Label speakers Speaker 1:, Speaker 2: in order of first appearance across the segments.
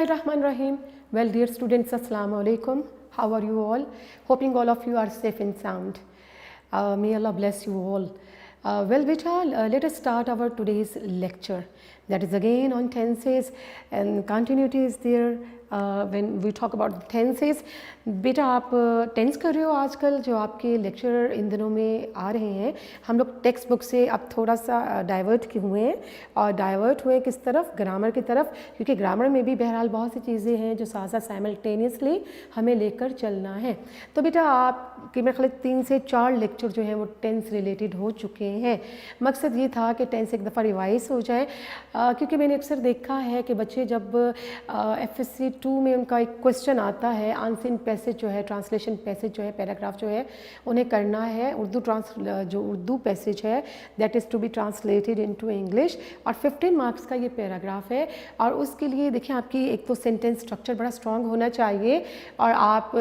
Speaker 1: Bismillahirrahmanirrahim. Well, dear students, Assalamu alaikum. How are you all? Hoping all of you are safe and sound. May Allah bless you all. Well, beta, let us start our today's lecture. That is again on tenses, and continuity is there when we talk about tenses. बेटा आप tense कर रहे हो आजकल जो आपके lecture in दिनों में आ रहे हैं, हम लोग टेक्स्ट बुक से अब थोड़ा सा डाइवर्ट हुए हैं और डाइवर्ट हुए किस तरफ, ग्रामर की तरफ, क्योंकि ग्रामर में भी बहरहाल बहुत सी चीज़ें हैं जो साथ साथ साइमल्टेनियसली हमें लेकर चलना है। तो बेटा आपके मेरे ख्याल 3 से 4 लेक्चर जो हैं वो टेंस रिलेटेड हो चुके हैं। मकसद ये था कि टेंस एक दफ़ा रिवाइज हो जाए, क्योंकि मैंने अक्सर देखा है कि बच्चे जब FSC 2 में उनका एक क्वेश्चन आता है, अनसीन पैसेज जो है, ट्रांसलेशन पैसेज जो है, पैराग्राफ जो है उन्हें करना है, जो उर्दू पैसेज है that is to be translated into English, और 15 मार्क्स का ये पैराग्राफ है। और उसके लिए देखिए आपकी एक तो सेंटेंस स्ट्रक्चर बड़ा स्ट्रॉन्ग होना चाहिए और आप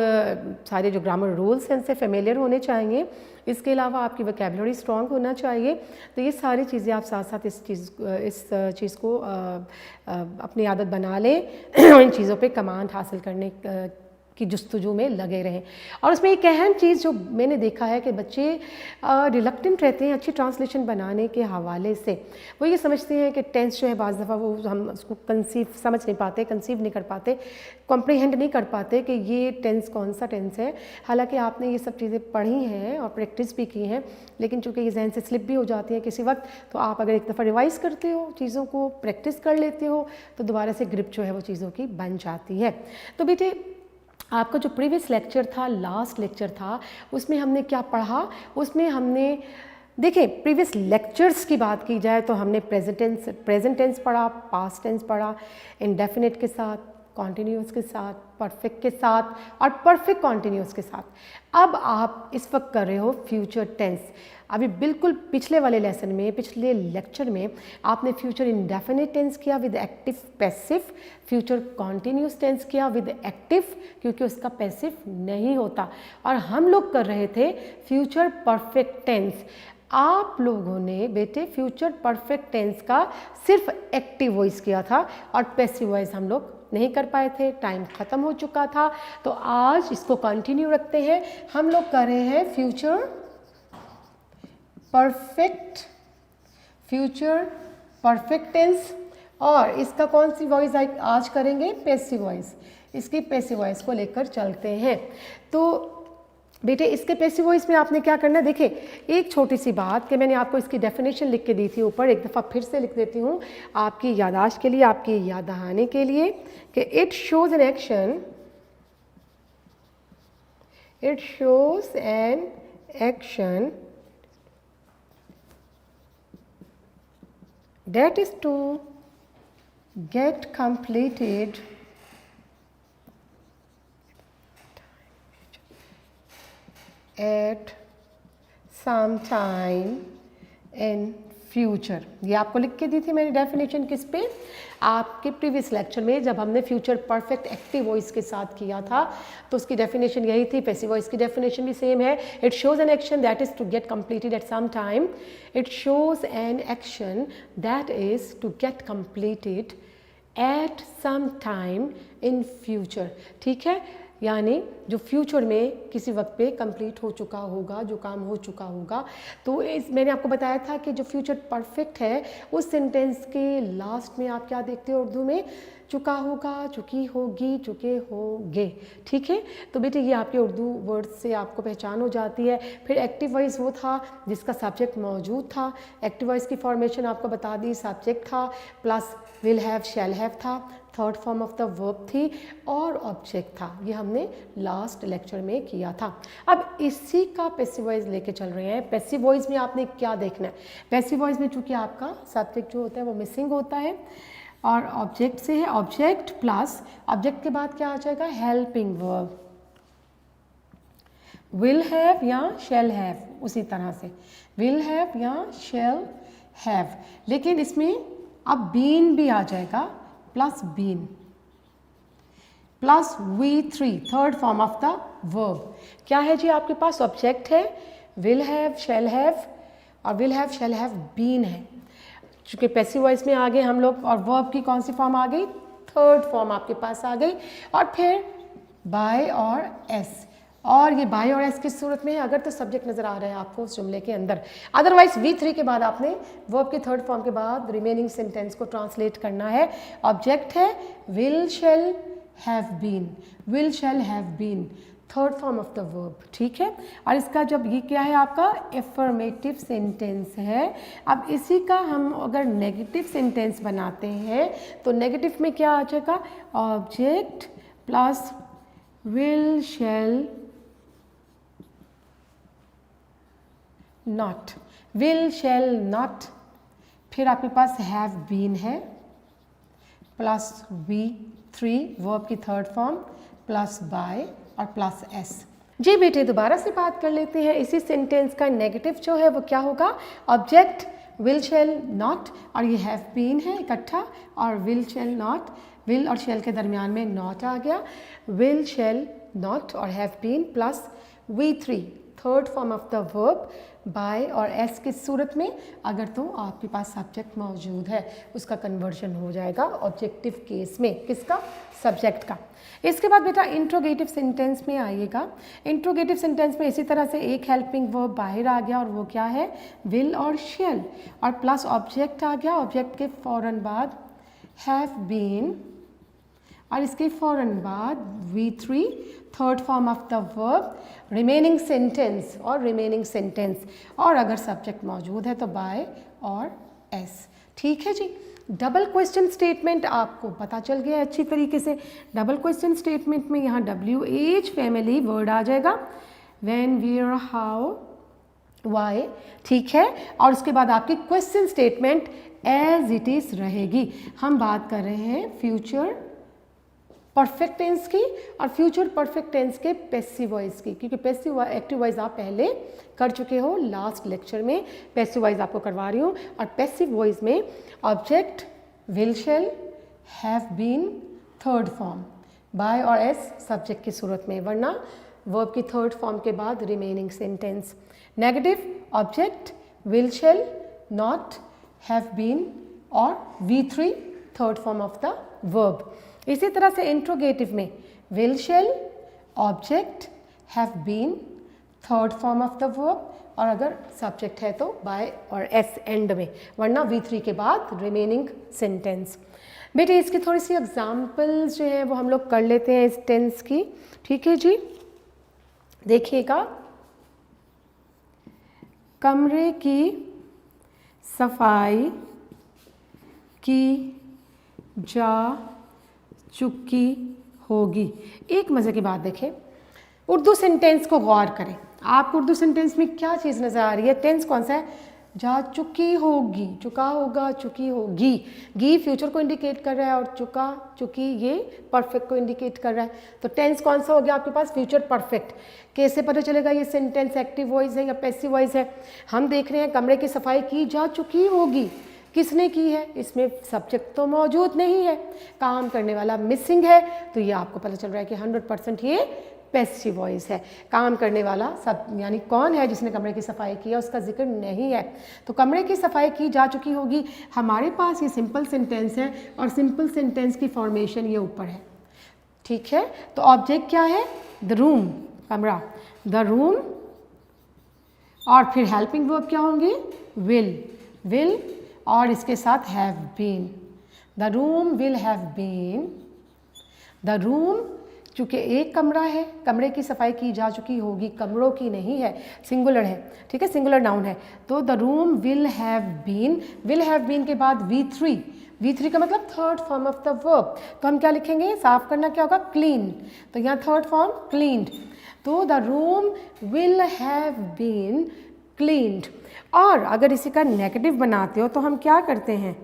Speaker 1: सारे जो ग्रामर रूल्स हैं उनसे फेमिलियर होने चाहिए। इसके अलावा आपकी वोकैबुलरी स्ट्रॉन्ग होना चाहिए। तो ये सारी चीज़ें आप साथ साथ इस चीज़ को अपनी आदत बना लें, इन चीज़ों पे कमांड हासिल करने की जुस्तजू में लगे रहें। और उसमें एक अहम चीज़ जो मैंने देखा है कि बच्चे रिलक्टेंट रहते हैं अच्छी ट्रांसलेशन बनाने के हवाले से। वो ये समझते हैं कि टेंस जो है बाज़ दफ़ा वो हम उसको समझ नहीं पाते, कंसीव नहीं कर पाते, कॉम्प्रीहेंड नहीं कर पाते कि ये टेंस कौन सा टेंस है। हालांकि आपने ये सब चीज़ें पढ़ी हैं और प्रैक्टिस भी की हैं, लेकिन चूँकि ये जहन से स्लिप भी हो जाती हैं किसी वक्त, तो आप अगर एक दफ़ा रिवाइज़ करते हो, चीज़ों को प्रैक्टिस कर लेते हो, तो दोबारा से ग्रिप जो है वो चीज़ों की बन जाती है। तो बेटे आपका जो प्रीवियस लेक्चर था, लास्ट लेक्चर था, उसमें हमने क्या पढ़ा? उसमें हमने देखिए प्रीवियस लेक्चर्स की बात की जाए तो हमने प्रेजेंट टेंस पढ़ा, पास्ट टेंस पढ़ा, इंडेफिनिट के साथ, कॉन्टिन्यूस के साथ, परफेक्ट के साथ और परफेक्ट कॉन्टिन्यूस के साथ। अब आप इस वक्त कर रहे हो फ्यूचर टेंस। अभी बिल्कुल पिछले वाले लेसन में, पिछले लेक्चर में आपने फ्यूचर इंडेफिनिट टेंस किया with active passive, future continuous tense किया विद एक्टिव क्योंकि उसका पैसिव नहीं होता, और हम लोग कर रहे थे फ्यूचर परफेक्ट टेंस। आप लोगों ने बेटे फ्यूचर परफेक्ट टेंस का सिर्फ एक्टिव वॉइस किया था और पैसिव वॉइस हम लोग नहीं कर पाए थे, टाइम ख़त्म हो चुका था। तो आज इसको कंटिन्यू रखते हैं। हम लोग कर रहे हैं फ्यूचर परफेक्ट टेंस, और इसका कौन सी वॉइस आज करेंगे? Passive voice. इसकी पैसिव वॉइस को लेकर चलते हैं। तो बेटे इसके पैसिव वॉइस में आपने क्या करना है? देखिए एक छोटी सी बात कि मैंने आपको इसकी डेफिनेशन लिख के दी थी ऊपर, एक दफ़ा फिर से लिख देती हूँ आपकी याददाश्त के लिए, आपकी याद दहाने के लिए, कि it shows an action that is to get completed at some time in future। ये आपको लिख के दी थी मैंने डेफिनेशन किस पे? आपके प्रीवियस लेक्चर में जब हमने फ्यूचर परफेक्ट एक्टिव वॉइस के साथ किया था तो उसकी डेफिनेशन यही थी। पैसिव वॉइस की डेफिनेशन भी सेम है। It shows an action that is to get completed at some time. It shows an action that is to get completed at some time in future. ठीक है, यानी जो future में किसी वक्त पे कंप्लीट हो चुका होगा, जो काम हो चुका होगा। तो मैंने आपको बताया था कि जो फ्यूचर परफेक्ट है उस सेंटेंस के लास्ट में आप क्या देखते हो उर्दू में? चुका होगा, चुकी होगी, चुके होंगे। ठीक है, तो बेटे ये आपके उर्दू वर्ड से आपको पहचान हो जाती है। फिर एक्टिव वॉइस वो था जिसका सब्जेक्ट मौजूद था। एक्टिव वॉइस की फॉर्मेशन आपको बता दी, सब्जेक्ट था plus will have, shall have था, third form of the verb थी और ऑब्जेक्ट था। ये हमने लास्ट लेक्चर में किया था। अब इसी का पैसिव वॉइस लेके चल रहे हैं। पैसिव वॉइस में आपने क्या देखना है? पैसिव वॉइस में चूंकि आपका सब्जेक्ट जो होता है वो मिसिंग होता है और ऑब्जेक्ट से है, ऑब्जेक्ट प्लस ऑब्जेक्ट के बाद क्या आ जाएगा? हेल्पिंग वर्ब, विल हैव या शैल हैव, उसी तरह से विल हैव या शैल हैव। लेकिन इसमें अब बीन भी आ जाएगा, plus been plus V3, third form of the verb. क्या है जी? आपके पास ऑब्जेक्ट है, विल हैव, शैल हैव, और will have, shall have, been है। चूँकि पैसिव वॉइस में आ गए हम लोग, और वर्ब की कौन सी फॉर्म आ गई? थर्ड फॉर्म आपके पास आ गई। और फिर बाय और एस, और ये बाय और एस किस सूरत में है, अगर तो सब्जेक्ट नजर आ रहा है आपको उस जुमले के अंदर, अदरवाइज V3 के बाद आपने वर्ब के थर्ड फॉर्म के बाद रिमेनिंग सेंटेंस को ट्रांसलेट करना है। ऑब्जेक्ट है will shall have been, will shall have been third form of the verb, ठीक है। और इसका जब ये क्या है आपका एफर्मेटिव सेंटेंस है। अब इसी का हम अगर नेगेटिव सेंटेंस बनाते हैं तो नेगेटिव में क्या आ जाएगा, object plus will shall not, will shall not, फिर आपके पास हैव बीन है प्लस V3 वर्ब की थर्ड फॉर्म प्लस बाय और प्लस एस। जी बेटे दोबारा से बात कर लेते हैं, इसी सेंटेंस का नेगेटिव जो है वो क्या होगा, ऑब्जेक्ट विल शैल नॉट और ये हैव बीन है इकट्ठा, और विल शैल नॉट, विल और शैल के दरमियान में नॉट आ गया, विल शैल नॉट और have been plus V3 third form of the verb by और एस की सूरत में, अगर तो आपके पास सब्जेक्ट मौजूद है उसका कन्वर्जन हो जाएगा ऑब्जेक्टिव केस में, किसका, सब्जेक्ट का। इसके बाद बेटा इंट्रोगेटिव सेंटेंस में आइएगा। इंट्रोगेटिव सेंटेंस में इसी तरह से एक हेल्पिंग वर्ब बाहर आ गया और वो क्या है, विल और शैल, और प्लस ऑब्जेक्ट आ गया, ऑब्जेक्ट के फ़ौरन बाद हैव बीन और इसके फ़ौरन बाद V3 third form of the verb, remaining sentence और रिमेनिंग सेंटेंस, और अगर सब्जेक्ट मौजूद है तो बाय और एस, ठीक है जी। डबल क्वेश्चन स्टेटमेंट आपको पता चल गया है अच्छी तरीके से। डबल क्वेश्चन स्टेटमेंट में यहाँ WH फैमिली वर्ड आ जाएगा, व्हेन, वेयर, हाउ, वाई, ठीक है। और उसके बाद आपकी question statement as it is रहेगी। हम बात कर रहे हैं फ्यूचर परफेक्ट टेंस की और फ्यूचर परफेक्ट टेंस के पैसिव वॉइस की, क्योंकि पैसिव एक्टिव वॉइस आप पहले कर चुके हो लास्ट लेक्चर में, पैसिव वॉइस आपको करवा रही हूँ। और पैसिव वॉइस में object will shall have been third form, by और एस सब्जेक्ट की सूरत में, वरना वर्ब की थर्ड फॉर्म के बाद remaining sentence. Negative object will shall not have been और V3 third form of the verb. इसी तरह से इंट्रोगेटिव में will shall object have been third form of the verb, और अगर सब्जेक्ट है तो बाय और एस एंड में, वरना V3 के बाद रिमेनिंग सेंटेंस। बेटे इसकी थोड़ी सी एग्जाम्पल्स जो है वो हम लोग कर लेते हैं इस टेंस की, ठीक है जी। देखिएगा, कमरे की सफाई की जा चुकी होगी। एक मज़े की बात देखें, उर्दू सेंटेंस को गौर करें, आपको उर्दू सेंटेंस में क्या चीज़ नज़र आ रही है, टेंस कौन सा है, जा चुकी होगी, चुका होगा, चुकी होगी। गी फ्यूचर को इंडिकेट कर रहा है और चुका चुकी ये परफेक्ट को इंडिकेट कर रहा है, तो टेंस कौन सा हो गया आपके पास, फ्यूचर परफेक्ट। कैसे पता चलेगा ये सेंटेंस एक्टिव वॉइस है या पैसिव वॉइस है, हम देख रहे हैं कमरे की सफाई की जा चुकी होगी, किसने की है, इसमें सब्जेक्ट तो मौजूद नहीं है, काम करने वाला मिसिंग है, तो ये आपको पता चल रहा है कि 100% ये पैसिव वॉइस है। काम करने वाला सब यानी कौन है जिसने कमरे की सफाई की है उसका जिक्र नहीं है, तो कमरे की सफाई की जा चुकी होगी। हमारे पास ये सिंपल सेंटेंस है और सिंपल सेंटेंस की फॉर्मेशन ये ऊपर है, ठीक है। तो ऑब्जेक्ट क्या है, द रूम, कमरा, द रूम, और फिर हेल्पिंग वर्ब क्या होंगे, विल, विल और इसके साथ have been, the room will have been, the room चूँकि एक कमरा है, कमरे की सफाई की जा चुकी होगी, कमरों की नहीं है, सिंगुलर है, ठीक है, सिंगुलर नाउन है, तो the room will have been, will have been के बाद V3, V3 का मतलब third form of the verb, तो हम क्या लिखेंगे, साफ करना क्या होगा, क्लीन, तो यहाँ थर्ड फॉर्म क्लीन्ड, तो the room will have been cleaned. और अगर इसी का नेगेटिव बनाते हो तो हम क्या करते हैं,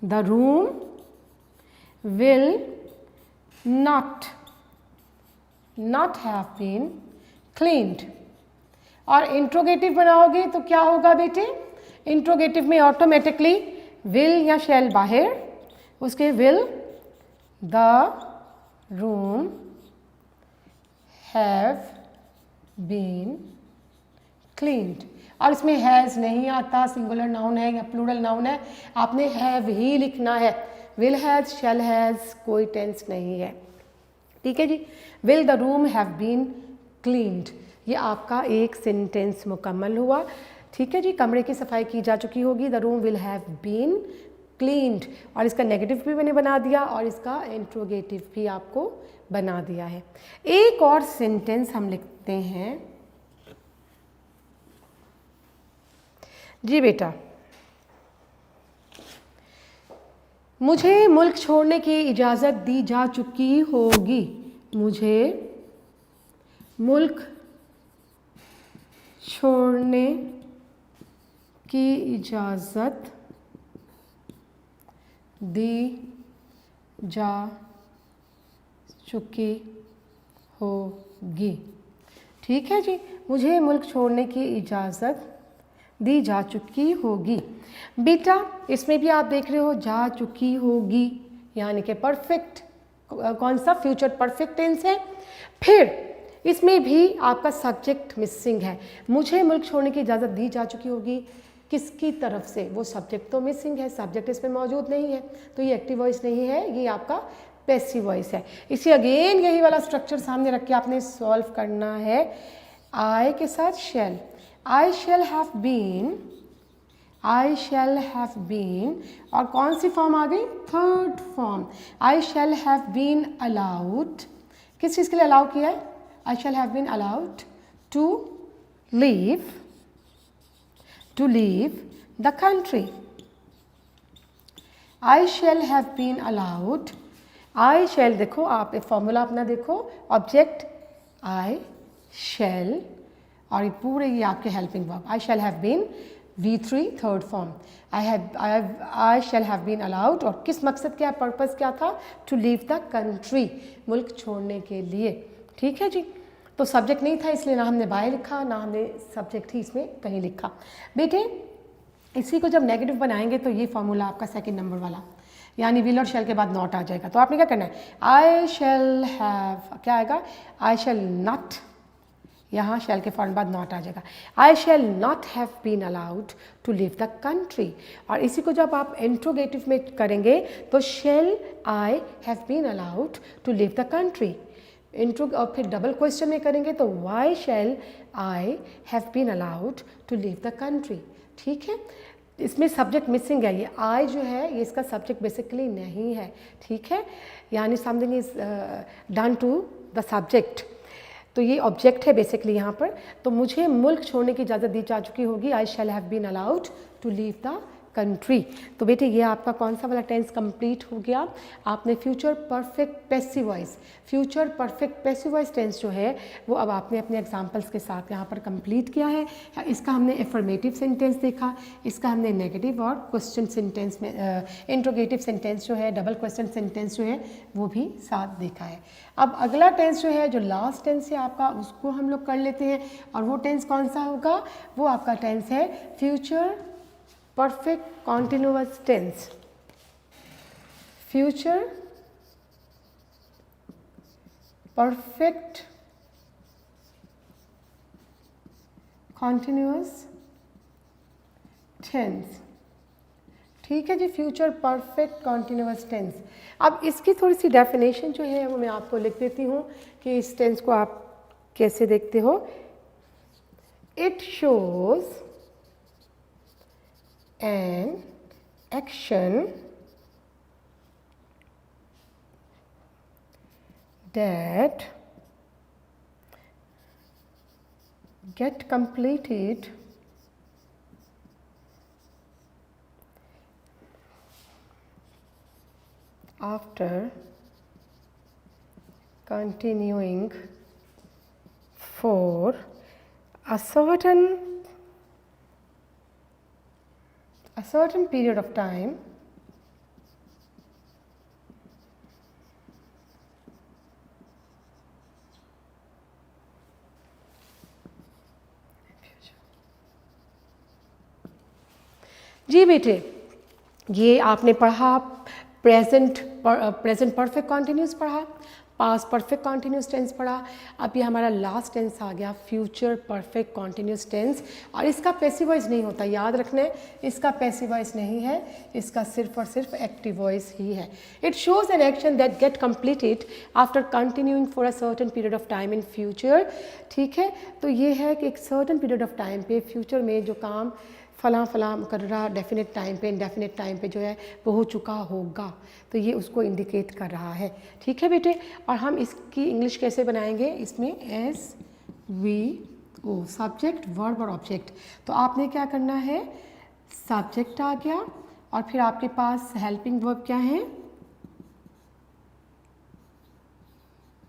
Speaker 1: the room will not have been cleaned। और इंट्रोगेटिव बनाओगे तो क्या होगा बेटे, इंट्रोगेटिव में ऑटोमेटिकली विल या शैल बाहर, उसके will the room have been cleaned, और इसमें हैज़ नहीं आता, सिंगुलर नाउन है या प्लूरल नाउन है, आपने हैव ही लिखना है, विल हैज़, शैल हैज़ कोई टेंस नहीं है, ठीक है जी। Will the room have been cleaned, ये आपका एक सेंटेंस मुकम्मल हुआ, ठीक है जी। कमरे की सफाई की जा चुकी होगी, the room will have been cleaned, और इसका नेगेटिव भी मैंने बना दिया और इसका इंट्रोगेटिव भी आपको बना दिया है। एक और सेंटेंस हम लिखते हैं जी बेटा, मुझे मुल्क छोड़ने की इजाज़त दी जा चुकी होगी, मुझे मुल्क छोड़ने की इजाज़त दी जा चुकी होगी, ठीक है जी। मुझे मुल्क छोड़ने की इजाज़त दी जा चुकी होगी। बेटा इसमें भी आप देख रहे हो जा चुकी होगी, यानी कि परफेक्ट, कौन सा, फ्यूचर परफेक्ट टेंस है। फिर इसमें भी आपका सब्जेक्ट मिसिंग है, मुझे मुल्क छोड़ने की इजाज़त दी जा चुकी होगी, किसकी तरफ से, वो सब्जेक्ट तो मिसिंग है, सब्जेक्ट इसमें मौजूद नहीं है, तो ये एक्टिव वॉइस नहीं है, ये आपका पैसिव वॉइस है। इसे अगेन यही वाला स्ट्रक्चर सामने रख के आपने सॉल्व करना है। आई के साथ shall, I shall have been, I shall have been, और कौन सी फॉर्म आ गई, third form, I shall have been allowed, किस चीज़ के लिए अलाउ किया है, I shall have been allowed to leave the country, I shall have been allowed, I shall देखो आप फॉर्मूला अपना देखो, ऑब्जेक्ट आई शैल और ये पूरे ये आपके helping verb, I shall have been V3 third form, I shall have been allowed, और किस मकसद क्या, पर्पस क्या था, टू लीव द कंट्री, मुल्क छोड़ने के लिए, ठीक है जी। तो सब्जेक्ट नहीं था इसलिए ना हमने बाय लिखा, ना हमने सब्जेक्ट ही इसमें कहीं लिखा। बेटे इसी को जब नेगेटिव बनाएंगे तो ये फॉर्मूला आपका सेकंड नंबर वाला, यानी विल और शैल के बाद नॉट आ जाएगा, तो आपने क्या करना है, आई शैल हैव, क्या आएगा, आई शैल नॉट, यहाँ शैल के फौरन बाद नॉट आ जाएगा, I shall not have been allowed to leave the country, और इसी को जब आप इंट्रोगेटिव में करेंगे तो shall I have been allowed to leave the country, intro, और फिर डबल क्वेश्चन में करेंगे तो why shall I have been allowed to leave the country, ठीक है। इसमें सब्जेक्ट मिसिंग है, ये आई जो है ये इसका सब्जेक्ट बेसिकली नहीं है, ठीक है, यानी something is done to the subject, तो ये ऑब्जेक्ट है बेसिकली यहाँ पर। तो मुझे मुल्क छोड़ने की इजाज़त दी जा चुकी होगी, I shall have been allowed to leave the country. तो बेटे ये आपका कौन सा वाला टेंस कंप्लीट हो गया, आपने future perfect passive voice, future perfect passive voice tense जो है वो अब आपने अपने एग्जांपल्स के साथ यहाँ पर कंप्लीट किया है। इसका हमने एफर्मेटिव सेंटेंस देखा, इसका हमने नेगेटिव और क्वेश्चन सेंटेंस में इंट्रोगेटिव सेंटेंस जो है, डबल क्वेश्चन सेंटेंस जो है वो भी साथ देखा है। अब अगला टेंस जो है, जो लास्ट टेंस है आपका, उसको हम लोग कर लेते हैं, और वो टेंस कौन सा होगा, वो आपका टेंस है future perfect continuous tense, future perfect continuous tense, ठीक है जी, फ्यूचर परफेक्ट कॉन्टिन्यूअस टेंस। अब इसकी थोड़ी सी डेफिनेशन जो है वो मैं आपको लिख देती हूँ कि इस टेंस को आप कैसे देखते हो। It shows an action that get completed after continuing for a certain period of time जी बेटे, ये आपने पढ़ा प्रेजेंट परफेक्ट कॉन्टिन्यूस पढ़ा, पास्ट परफेक्ट कॉन्टिन्यूस टेंस पढ़ा, अब ये हमारा लास्ट टेंस आ गया फ्यूचर परफेक्ट कॉन्टिन्यूस टेंस। और इसका पैसिव वॉइस नहीं होता, याद रखने, इसका पैसिव वॉइस नहीं है, इसका सिर्फ और सिर्फ एक्टिव वॉइस ही है। It shows N action that get completed after continuing for a certain period of time in future. ठीक है, तो ये है कि एक सर्टेन पीरियड ऑफ टाइम पे फ्यूचर में जो काम फलां फलां कर रहा डेफिनेट टाइम पे इंडेफिनेट टाइम पे जो है वो हो चुका होगा, तो ये उसको इंडिकेट कर रहा है। ठीक है बेटे, और हम इसकी इंग्लिश कैसे बनाएंगे, इसमें SVO सब्जेक्ट वर्ब और ऑब्जेक्ट। तो आपने क्या करना है, सब्जेक्ट आ गया और फिर आपके पास हेल्पिंग वर्ब क्या है,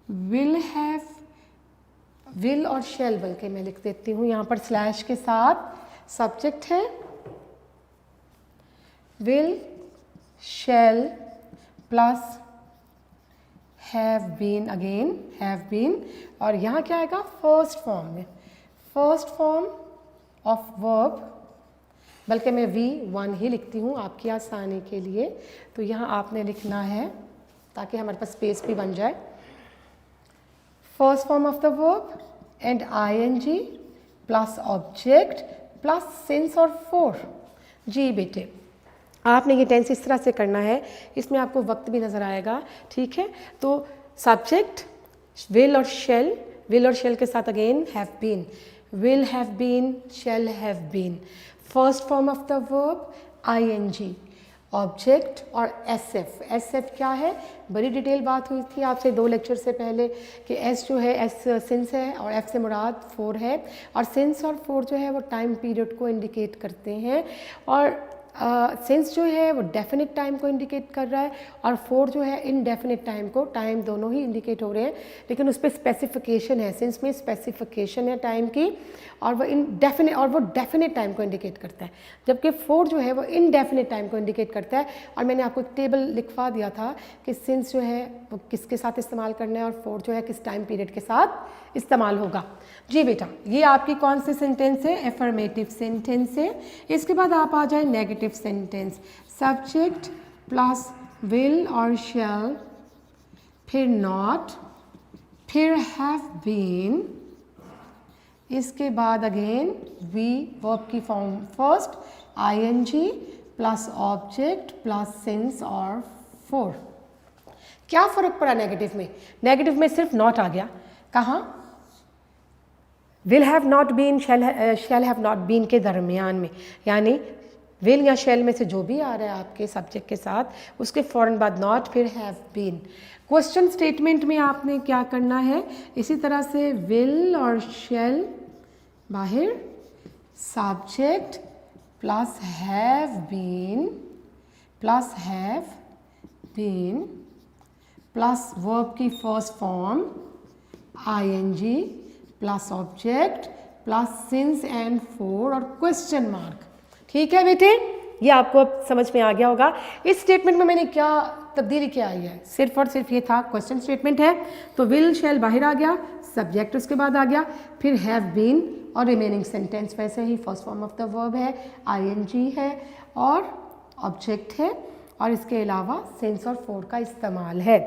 Speaker 1: विल हैव, विल और शेल, बल्कि मैं लिख देती हूँ यहाँ पर स्लैश के साथ, सब्जेक्ट है will shall plus have been, again have been, और यहाँ क्या आएगा फर्स्ट फॉर्म में, फर्स्ट फॉर्म ऑफ वर्ब, बल्कि मैं V1 ही लिखती हूँ आपकी आसानी के लिए। तो यहाँ आपने लिखना है ताकि हमारे पास स्पेस भी बन जाए, first form of the verb and ING plus object plus since और फोर। जी बेटे, आपने ये टेंस इस तरह से करना है, इसमें आपको वक्त भी नज़र आएगा। ठीक है, तो सब्जेक्ट विल और शेल, विल और शेल के साथ again have been, will have been, shall have been, first form of the verb ING, object और SF। SF क्या है, बड़ी डिटेल बात हुई थी आपसे 2 लेक्चर से पहले कि S जो है S सिंस है और F से मुराद 4 है, और सिंस और 4 जो है वो टाइम पीरियड को इंडिकेट करते हैं, और सिंस जो है वो डेफिनेट टाइम को इंडिकेट कर रहा है, और 4 जो है इनडेफिनेट टाइम को, टाइम दोनों ही इंडिकेट हो रहे हैं लेकिन उस पर स्पेसिफिकेशन है, सिंस में स्पेसिफिकेशन है टाइम की, और वो इनडेफिनेट, और वो डेफिनेट टाइम को इंडिकेट करता है, जबकि 4 जो है वो इनडेफिनेट टाइम को इंडिकेट करता है। और मैंने आपको एक टेबल लिखवा दिया था कि सिंस जो है वो किसके साथ इस्तेमाल करना है और 4 जो है किस टाइम पीरियड के साथ इस्तेमाल होगा। जी बेटा, ये आपकी कौन सी सेंटेंस है, एफर्मेटिव सेंटेंस है। इसके बाद आप आ जाए negative sentence, subject plus will और शैल, फिर नॉट, फिर हैव बीन, इसके बाद अगेन वी वर्ब की form first ING plus object plus since और 4। क्या फ़र्क पड़ा नेगेटिव में, नेगेटिव में सिर्फ नॉट आ गया, कहाँ, will have not been, shall have not been के दरमियान में, यानी विल या शैल में से जो भी आ रहा है आपके सब्जेक्ट के साथ उसके फ़ौरन बाद नॉट, फिर हैव बीन। क्वेश्चन स्टेटमेंट में आपने क्या करना है, इसी तरह से विल और शैल बाहर, subject plus have been plus verb की first form ING plus object plus since and 4 और क्वेश्चन मार्क। ठीक है बेटे, ये आपको अब समझ में आ गया होगा। इस स्टेटमेंट में मैंने क्या तब्दीली क्या आई है, सिर्फ और सिर्फ ये था, क्वेश्चन स्टेटमेंट है तो विल शैल बाहर आ गया, सब्जेक्ट उसके बाद आ गया, फिर हैव बीन, और रिमेनिंग सेंटेंस वैसे ही first form of the verb है, ING है और ऑब्जेक्ट है, और इसके अलावा सिंस और 4 का इस्तेमाल है।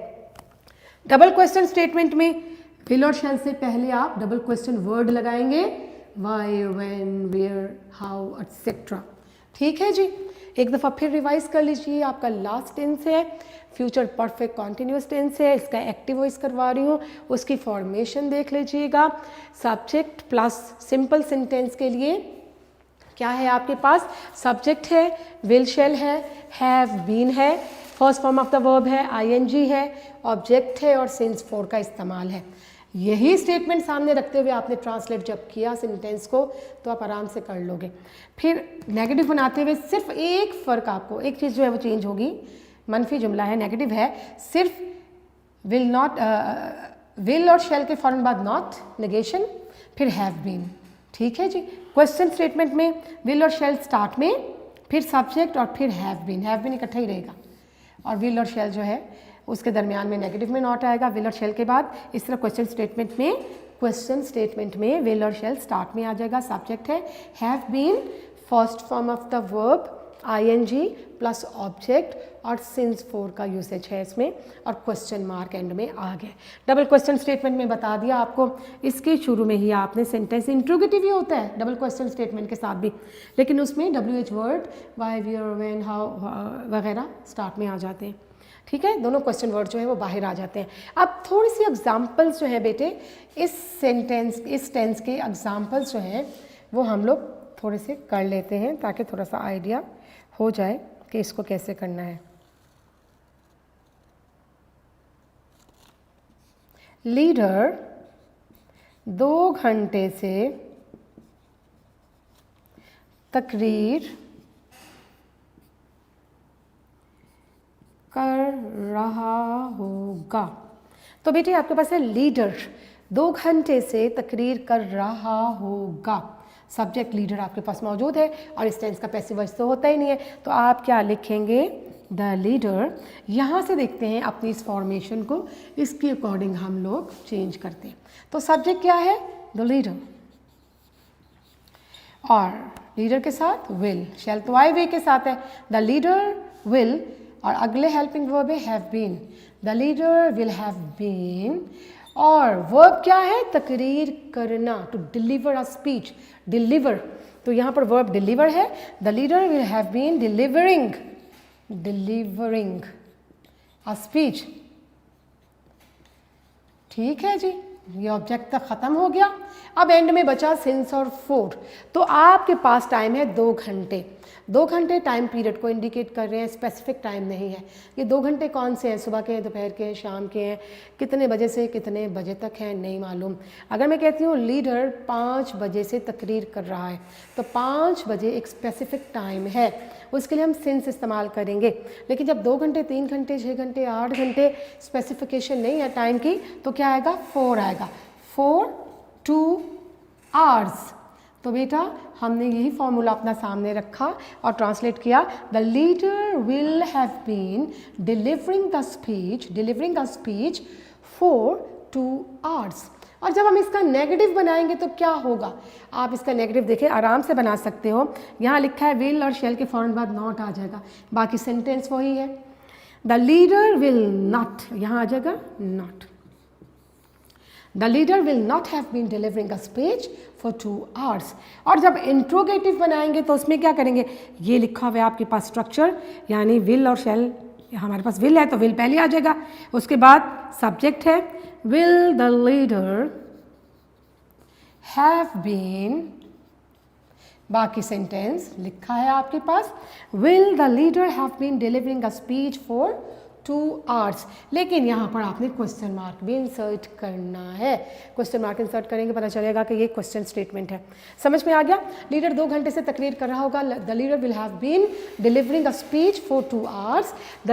Speaker 1: डबल क्वेश्चन स्टेटमेंट में विल और शैल से पहले आप डबल क्वेश्चन वर्ड लगाएंगे, why, when, where, how etcetera. ठीक है जी, एक दफ़ा फिर रिवाइज कर लीजिए, आपका लास्ट टेंस है, फ्यूचर परफेक्ट कॉन्टिन्यूस टेंस है, इसका एक्टिव वॉइस करवा रही हूँ, उसकी फॉर्मेशन देख लीजिएगा। सब्जेक्ट प्लस सिंपल सेंटेंस के लिए क्या है आपके पास, सब्जेक्ट है, विल शैल है, हैव बीन है, first form of the verb है, ING है, ऑब्जेक्ट है और सिंस 4 का इस्तेमाल है। यही स्टेटमेंट सामने रखते हुए आपने ट्रांसलेट जब किया सेंटेंस को तो आप आराम से कर लोगे। फिर नेगेटिव बनाते हुए सिर्फ एक फ़र्क, आपको एक चीज़ जो है वो चेंज होगी, मनफी जुमला है, नेगेटिव है, सिर्फ विल नॉट, विल और शैल के फ़ौरन बाद नॉट, नेगेशन, फिर हैव बीन। ठीक है जी, क्वेश्चन स्टेटमेंट में विल और शैल स्टार्ट में, फिर सब्जेक्ट और फिर हैव बीन इकट्ठा ही रहेगा, और विल और शैल जो है उसके दरमियान में नेगेटिव में नॉट आएगा विल और शैल के बाद। इस तरह क्वेश्चन स्टेटमेंट में विल और शैल स्टार्ट में आ जाएगा, सब्जेक्ट है, have been first form of the verb ING plus object और सिंस फॉर का यूसेज है इसमें, और क्वेश्चन मार्क एंड में आ गया। डबल क्वेश्चन स्टेटमेंट में बता दिया आपको, इसके शुरू में ही आपने सेंटेंस इंट्रोगेटिव ही होता है डबल क्वेश्चन स्टेटमेंट के साथ भी, लेकिन उसमें WH word, why, where, when, how वगैरह स्टार्ट में आ जाते हैं। ठीक है, दोनों क्वेश्चन वर्ड जो है वो बाहर आ जाते हैं। अब थोड़ी सी एग्जाम्पल्स जो है बेटे, इस सेंटेंस, इस टेंस के एग्जाम्पल्स जो हैं वो हम लोग थोड़े से कर लेते हैं ताकि थोड़ा सा आइडिया हो जाए कि इसको कैसे करना है। लीडर 2 घंटे से तकरीर कर रहा होगा। तो बेटे आपके पास है लीडर 2 घंटे से तकरीर कर रहा होगा, सब्जेक्ट लीडर आपके पास मौजूद है और इस टेंस का पैसिव वॉइस तो होता ही नहीं है, तो आप क्या लिखेंगे, द लीडर। यहाँ से देखते हैं अपनी इस फॉर्मेशन को, इसके अकॉर्डिंग हम लोग चेंज करते हैं। तो सब्जेक्ट क्या है, द लीडर, और लीडर के साथ विल, शैल तो आई वे के साथ है, द लीडर विल, और अगले हेल्पिंग वर्ब है have been, the leader will have been, और वर्ब क्या है, तकरीर करना, to deliver a speech, deliver, तो यहाँ पर वर्ब डिलीवर है, the leader will have been delivering a speech. ठीक है जी, ये ऑब्जेक्ट तक ख़त्म हो गया। अब एंड में बचा सिंस और फॉर, तो आपके पास टाइम है 2 घंटे। 2 घंटे टाइम पीरियड को इंडिकेट कर रहे हैं, स्पेसिफिक टाइम नहीं है। ये 2 घंटे कौन से हैं, सुबह के हैं, दोपहर के हैं, शाम के हैं, कितने बजे से कितने बजे तक हैं नहीं मालूम। अगर मैं कहती हूँ लीडर 5 बजे से तकरीर कर रहा है, तो 5 बजे एक स्पेसिफिक टाइम है, उसके लिए हम सिंस इस्तेमाल करेंगे। लेकिन जब 2 घंटे, 3 घंटे, 6 घंटे, 8 घंटे स्पेसिफिकेशन नहीं है टाइम की, तो क्या आएगा, 4 आएगा, 4 2 आवर्स। तो बेटा हमने यही फॉर्मूला अपना सामने रखा और ट्रांसलेट किया, the leader will have been delivering the speech for 2 hours. और जब हम इसका नेगेटिव बनाएंगे तो क्या होगा, आप इसका नेगेटिव देखें, आराम से बना सकते हो। यहाँ लिखा है विल और शेल के फ़ौरन बाद नॉट आ जाएगा, बाकी सेंटेंस वही है, द लीडर विल नॉट, यहाँ आ जाएगा not, the leader will not have been delivering a speech for 2 hours. और जब इंट्रोगेटिव बनाएंगे तो उसमें क्या करेंगे, ये लिखा हुआ है आपके पास स्ट्रक्चर, यानी विल और शेल, हमारे पास विल है तो विल पहले आ जाएगा, उसके बाद सब्जेक्ट है, will the leader have been, बाकी सेंटेंस लिखा है आपके पास, will the leader have been delivering a speech for 2 hours. लेकिन यहाँ पर आपने क्वेश्चन मार्क भी इंसर्ट करना है, क्वेश्चन मार्क इंसर्ट करेंगे पता चलेगा कि ये क्वेश्चन स्टेटमेंट है। समझ में आ गया, लीडर 2 घंटे से तकरीर कर रहा होगा, the leader will have been delivering a speech for 2 hours, the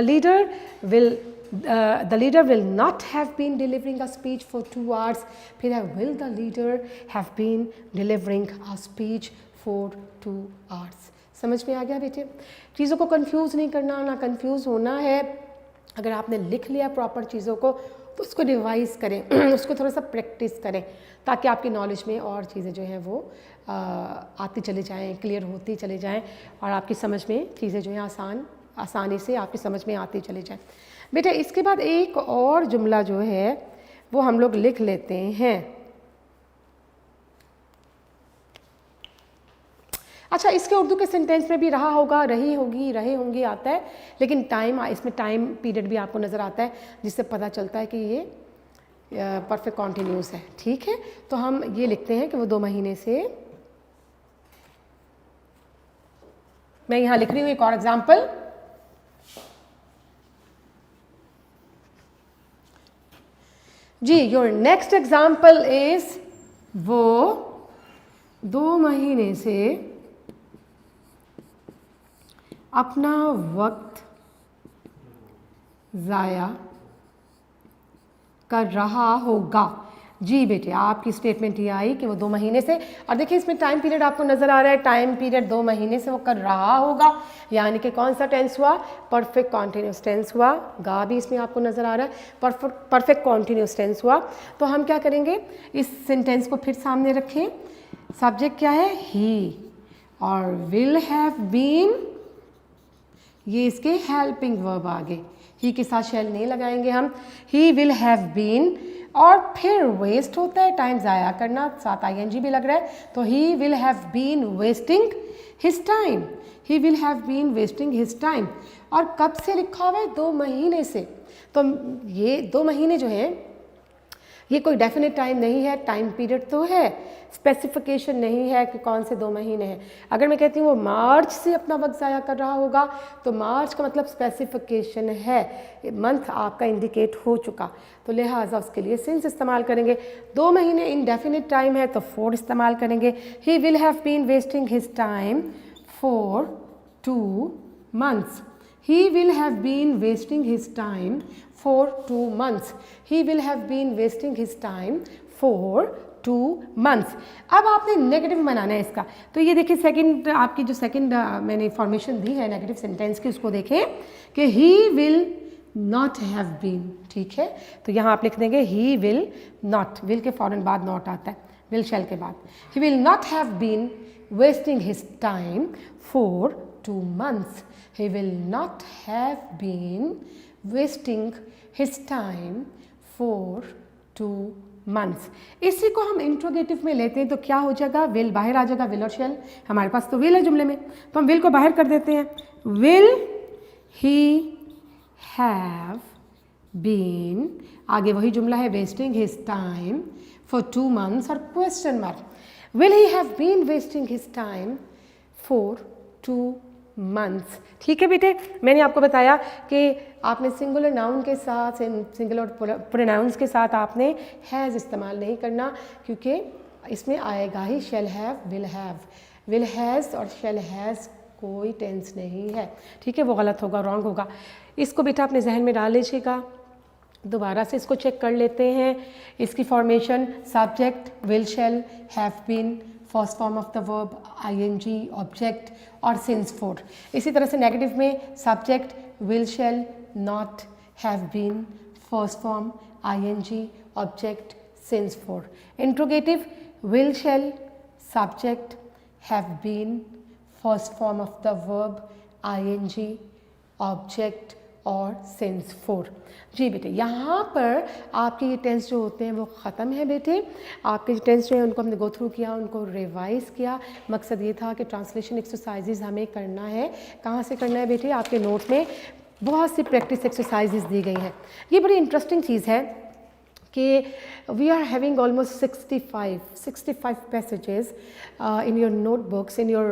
Speaker 1: leader will not have been delivering a speech for 2 hours, फिर है will the leader have been delivering a speech for 2 hours. समझ में आ गया बेटे, चीज़ों को confuse नहीं करना, ना कंफ्यूज होना है। अगर आपने लिख लिया प्रॉपर चीज़ों को तो उसको रिवाइज करें उसको थोड़ा सा प्रैक्टिस करें, ताकि आपकी नॉलेज में और चीज़ें जो हैं वो आती चली जाएं, क्लियर होती चली जाएं, और आपकी समझ में चीज़ें जो हैं आसानी से आपकी समझ में आती चली जाएं। बेटा इसके बाद एक और जुमला जो है वो हम लोग लिख लेते हैं। अच्छा, इसके उर्दू के सेंटेंस में भी रहा होगा, रही होगी, रहे होंगे आता है, लेकिन टाइम, इसमें टाइम पीरियड भी आपको नज़र आता है, जिससे पता चलता है कि ये परफेक्ट कॉन्टिन्यूस है। ठीक है, तो हम ये लिखते हैं कि वो 2 महीने से, मैं यहाँ लिख रही हूँ एक और एग्जाम्पल, जी योर नेक्स्ट एग्जाम्पल इज, वो 2 महीने से अपना वक्त ज़ाया कर रहा होगा। जी बेटे आपकी स्टेटमेंट ये आई कि वो 2 महीने से, और देखिए इसमें टाइम पीरियड आपको नज़र आ रहा है, टाइम पीरियड 2 महीने से वो कर रहा होगा, यानी कि कौन सा टेंस हुआ, परफेक्ट कॉन्टिन्यूस टेंस हुआ, गा भी इसमें आपको नज़र आ रहा है, परफेक्ट कॉन्टिन्यूस टेंस हुआ। तो हम क्या करेंगे, इस सेंटेंस को फिर सामने रखें, सब्जेक्ट क्या है, ही, और विल हैव बीन ये इसके हेल्पिंग वर्ब आ गए। ही के साथ शैल नहीं लगाएंगे हम। ही विल हैव बीन, और फिर वेस्ट होता है टाइम ज़ाया करना, साथ आईएनजी भी लग रहा है, तो he will have been wasting his time. He will have been wasting his time. और कब से लिखा हुआ है? 2 महीने से। तो ये 2 महीने जो है ये कोई डेफिनेट टाइम नहीं है, टाइम पीरियड तो है, स्पेसिफिकेशन नहीं है कि कौन से 2 महीने हैं। अगर मैं कहती हूँ वो मार्च से अपना वक्त ज़ाया कर रहा होगा तो मार्च का मतलब स्पेसिफिकेशन है, मंथ आपका इंडिकेट हो चुका, तो लिहाजा उसके लिए सिंस इस्तेमाल करेंगे। 2 महीने इनडेफिनिट टाइम है तो फॉर इस्तेमाल करेंगे। He will have been wasting his time for 2 months. He will have been wasting his time for 2 months. He will have been wasting his time for 2 months. अब आपने negative बनाना है इसका, तो ये देखिए सेकंड आपकी जो सेकंड मैंने फॉर्मेशन दी है नेगेटिव सेंटेंस की, उसको देखें कि he will not have been, ठीक है। तो यहाँ आप लिख देंगे he will not, will के फ़ौरन बाद not आता है, will shall के बाद। he will not have been wasting his time for 2 months. He will not have been wasting his time for 2 months. इसी को हम इंट्रोगेटिव में लेते हैं तो क्या हो जाएगा? विल बाहर आ जाएगा, विल और शेल। हमारे पास तो विल है जुमले में, तो हम विल को बाहर कर देते हैं। विल ही हैव बीन, आगे वही जुमला है, wasting his time for 2 months और question mark. Will he have been wasting his time for 2 months। ठीक है बेटे, मैंने आपको बताया कि आपने सिंगुलर नाउन के साथ, सिंगुलर प्रोनाउंस के साथ आपने हैज़ इस्तेमाल नहीं करना, क्योंकि इसमें आएगा ही shall have, will have. Will has और शैल हैज़ कोई टेंस नहीं है, ठीक है, वो गलत होगा, रॉन्ग होगा। इसको बेटा अपने जहन में डाल लीजिएगा। दोबारा से इसको चेक कर लेते हैं। इसकी formation subject will shall have been, first form of the verb ING, object और सिंस फॉर। इसी तरह से नेगेटिव में subject will shall not, have been, first form ING, object since for. Interrogative will shall subject have been, first form of the verb ING, object और since for. जी बेटे, यहाँ पर आपके ये टेंस जो होते हैं वो ख़त्म है बेटे। आपके टेंस जो है उनको हमने गो थ्रू किया, उनको रिवाइज़ किया। मकसद ये था कि ट्रांसलेशन एक्सरसाइजेज हमें करना है। कहाँ से करना है बेटे? आपके नोट में बहुत सी प्रैक्टिस एक्सरसाइजेज दी गई हैं। ये बड़ी इंटरेस्टिंग चीज़ है कि we are having almost 65 passages in your notebooks, in your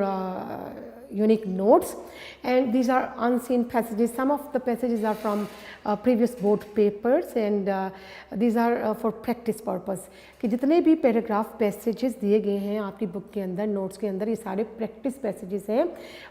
Speaker 1: unique notes, and these are unseen passages. Some of the passages are from previous board papers, and these are for practice purpose. कि जितने भी paragraph passages दिए गए हैं आपकी book के अंदर, notes के अंदर, ये सारे प्रैक्टिस पैसेजेस हैं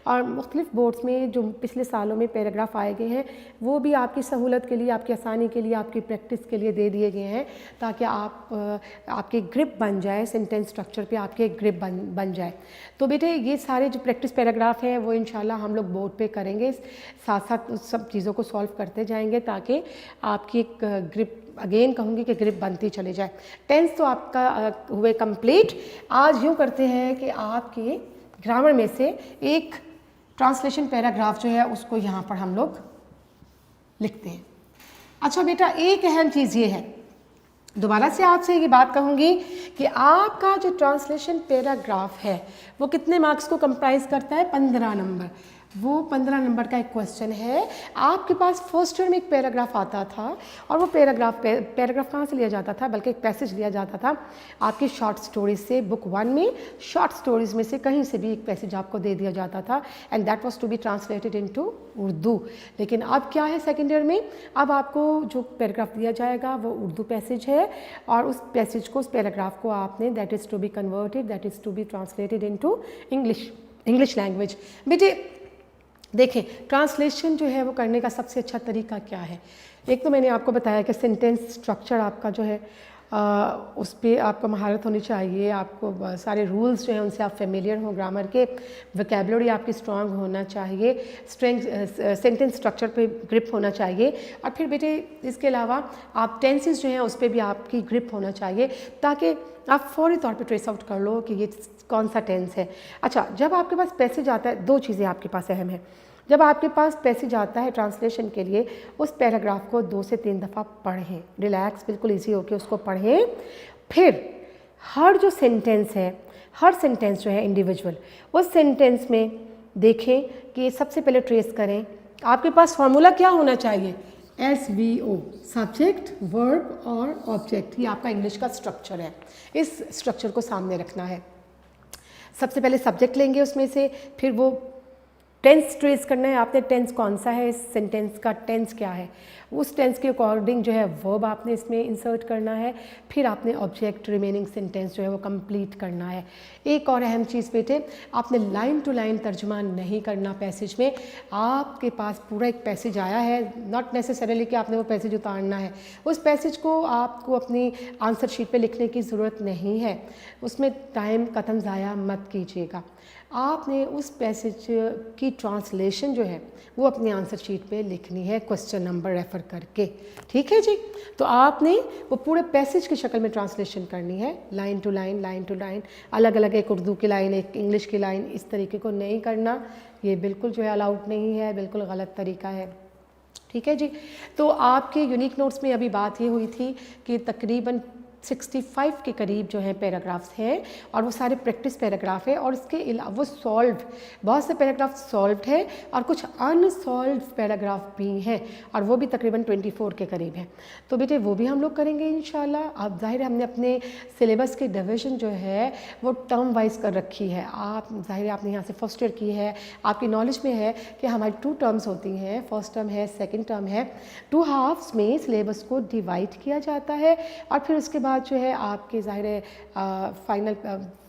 Speaker 1: और मुख्तलिफ बोर्ड्स में जो पिछले सालों में पैराग्राफ आए गए हैं वो भी आपकी सहूलत के लिए, आपकी आसानी के लिए, आपकी प्रैक्टिस के लिए दे दिए गए हैं, ताकि आपके ग्रिप बन जाए, सेंटेंस स्ट्रक्चर पे आपके ग्रिप बन जाए। तो बेटे ये सारे जो प्रैक्टिस पैराग्राफ हैं वो इंशाल्लाह हम लोग बोर्ड पे करेंगे, साथ साथ उस सब चीज़ों को सॉल्व करते जाएंगे ताकि आपकी एक ग्रिप, अगेन कहूँगी कि ग्रिप बनती चली जाए। टेंस तो आपका हुए कंप्लीट। आज यूँ करते हैं कि आपके ग्रामर में से एक ट्रांसलेशन पैराग्राफ जो है उसको यहाँ पर हम लोग लिखते हैं। अच्छा बेटा, एक अहम चीज़ ये है, दोबारा से आपसे ये बात कहूँगी कि आपका जो ट्रांसलेशन पैराग्राफ है वो कितने मार्क्स को कंप्राइज करता है? 15 नंबर। वो 15 नंबर का एक क्वेश्चन है। आपके पास फर्स्ट ईयर में एक पैराग्राफ आता था और वो पैराग्राफ कहाँ से लिया जाता था? बल्कि एक पैसेज लिया जाता था आपकी शॉर्ट स्टोरीज से। बुक 1 में शॉर्ट स्टोरीज में से कहीं से भी एक पैसेज आपको दे दिया जाता था, and that was to be translated into Urdu. लेकिन अब क्या है सेकेंड ईयर में? अब आपको जो पैराग्राफ दिया जाएगा वो उर्दू पैसेज है और उस पैसेज को, उस पैराग्राफ को आपने that is to be converted, that is to be translated into English language. बेटे देखें, ट्रांसलेशन जो है वो करने का सबसे अच्छा तरीका क्या है? एक तो मैंने आपको बताया कि सेंटेंस स्ट्रक्चर आपका जो है उस पर आपको महारत होनी चाहिए, आपको सारे रूल्स जो हैं उनसे आप फेमिलियर हो, ग्रामर के, वोकैबुलरी आपकी स्ट्रांग होना चाहिए, सेंटेंस स्ट्रक्चर पे ग्रिप होना चाहिए, और फिर बेटे इसके अलावा आप टेंसेस जो हैं उस पर भी आपकी ग्रिप होना चाहिए ताकि आप फौरी तौर पे ट्रेस आउट कर लो कि ये कौन सा टेंस है। अच्छा, जब आपके पास पैसेज आता है, 2 चीज़ें आपके पास अहम है। जब आपके पास पैसेज आता है ट्रांसलेशन के लिए, उस पैराग्राफ को 2 से 3 दफ़ा पढ़ें, रिलैक्स बिल्कुल ईजी होकर उसको पढ़ें। फिर हर जो सेंटेंस है, हर सेंटेंस जो है इंडिविजुअल, उस सेंटेंस में देखें कि सबसे पहले ट्रेस करें आपके पास फॉर्मूला क्या होना चाहिए। SVO, सब्जेक्ट, वर्ब और ऑब्जेक्ट, ये आपका इंग्लिश का स्ट्रक्चर है। इस स्ट्रक्चर को सामने रखना है। सबसे पहले सब्जेक्ट लेंगे उसमें से, फिर वो टेंस ट्रेस करना है आपने, टेंस कौन सा है, इस सेंटेंस का टेंस क्या है, उस टेंस के अकॉर्डिंग जो है वर्ब आपने इसमें इंसर्ट करना है। फिर आपने ऑब्जेक्ट रिमेनिंग सेंटेंस जो है वो कंप्लीट करना है। एक और अहम चीज़ बेटे, आपने लाइन टू लाइन तर्जुमा नहीं करना पैसेज में। आपके पास पूरा एक पैसेज आया है, नॉट नेसेसरीली कि आपने वो पैसेज उतारना है, उस पैसेज को आपको अपनी आंसर शीट पे लिखने की ज़रूरत नहीं है, उसमें टाइम कतन ज़ाया मत कीजिएगा। आपने उस पैसेज की ट्रांसलेशन जो है वो अपनी आंसर शीट पे लिखनी है क्वेश्चन नंबर रेफ़र करके, ठीक है जी। तो आपने वो पूरे पैसेज की शक्ल में ट्रांसलेशन करनी है, लाइन टू लाइन, अलग अलग, एक उर्दू की लाइन, एक इंग्लिश की लाइन, इस तरीके को नहीं करना, ये बिल्कुल जो है अलाउड नहीं है, बिल्कुल गलत तरीका है, ठीक है जी। तो आपके यूनिक नोट्स में अभी बात ये हुई थी कि तकरीबन 65 के करीब जो है पैराग्राफ्स हैं और वो सारे प्रैक्टिस पैराग्राफ है, और इसके अलावा वो सॉल्व, बहुत से पैराग्राफ सॉल्व्ड है और कुछ अनसॉल्व पैराग्राफ भी हैं, और वो भी तकरीबन 24 के करीब हैं। तो बेटे वो भी हम लोग करेंगे इंशाल्लाह। अब जाहिर है हमने अपने सिलेबस की डिवीज़न जो है वो टर्म वाइज कर रखी है। आप जाहिर है आपने यहाँ से फर्स्ट ईयर की है, आपकी नॉलेज में है कि हमारी 2 टर्म्स होती हैं, फर्स्ट टर्म है, सेकेंड टर्म है। 2 हाफ्स में सिलेबस को डिवाइड किया जाता है, और फिर उसके बाद जो है आपके ज़ाहिर है फाइनल